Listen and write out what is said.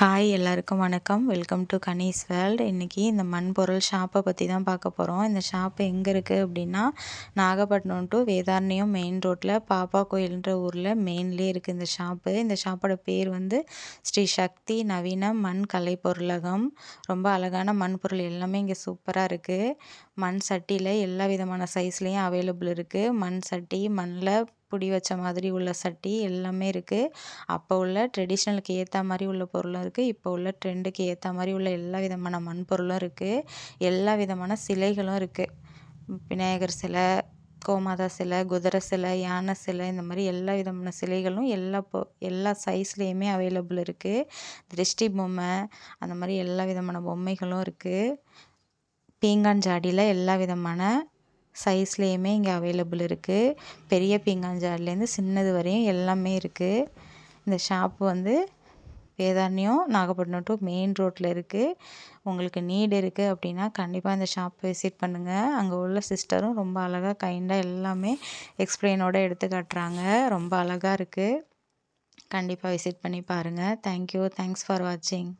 Hi எல்லாருக்கும் வணக்கம். Welcome to கனீஸ் வேர்ல்டு. இன்றைக்கி இந்த மண்பொருள் ஷாப்பை பற்றி தான் பார்க்க போகிறோம். இந்த ஷாப்பு எங்கே இருக்குது அப்படின்னா, நாகப்பட்டினம் டு வேதாரண்யம் மெயின் ரோட்டில் பாப்பா கோயில்ன்ற ஊரில் மெயின்லேயே இருக்குது இந்த ஷாப்பு. இந்த ஷாப்போட பேர் வந்து ஸ்ரீ சக்தி நவீன மண் கலை பொருளகம். ரொம்ப அழகான மண் பொருள் எல்லாமே இங்கே சூப்பராக இருக்குது. மண் சட்டியில் எல்லா விதமான சைஸ்லேயும் அவைலபிள் இருக்குது. மண் சட்டி, மண்ணில் புடி வச்ச மாதிரி உள்ள சட்டி எல்லாமே இருக்குது. அப்போ உள்ள ட்ரெடிஷ்னலுக்கு ஏற்ற மாதிரி உள்ள பொருளும் இருக்குது. இப்போ உள்ள ட்ரெண்டுக்கு ஏற்ற மாதிரி உள்ள எல்லா விதமான மண் பொருளும் இருக்குது. எல்லா விதமான சிலைகளும் இருக்குது. விநாயகர் சிலை, கோமாதா சிலை, குதிரை சிலை, யானை சிலை, இந்த மாதிரி எல்லா விதமான சிலைகளும் எல்லா சைஸ்லேயுமே அவைலபிள் இருக்குது. திருஷ்டி பொம்மை, அந்த மாதிரி எல்லா விதமான பொம்மைகளும் இருக்குது. பீங்கான் ஜாடியில் எல்லா விதமான சைஸ்லேயுமே இங்கே அவைலபிள் இருக்குது. பெரிய பீங்காஞ்சாடிலேருந்து சின்னது வரையும் எல்லாமே இருக்குது. இந்த ஷாப்பு வந்து வேதாரண்யம் நாகப்பட்டினம் டு மெயின் ரோட்டில் இருக்குது. உங்களுக்கு நீடு இருக்குது அப்படின்னா கண்டிப்பாக இந்த ஷாப் விசிட் பண்ணுங்கள். அங்கே உள்ள சிஸ்டரும் ரொம்ப அழகாக கைண்டாக எல்லாமே எக்ஸ்பிளைனோடு எடுத்து காட்டுறாங்க. ரொம்ப அழகாக இருக்குது. கண்டிப்பாக விசிட் பண்ணி பாருங்கள். தேங்க்யூ. தேங்க்ஸ் ஃபார் வாட்சிங்.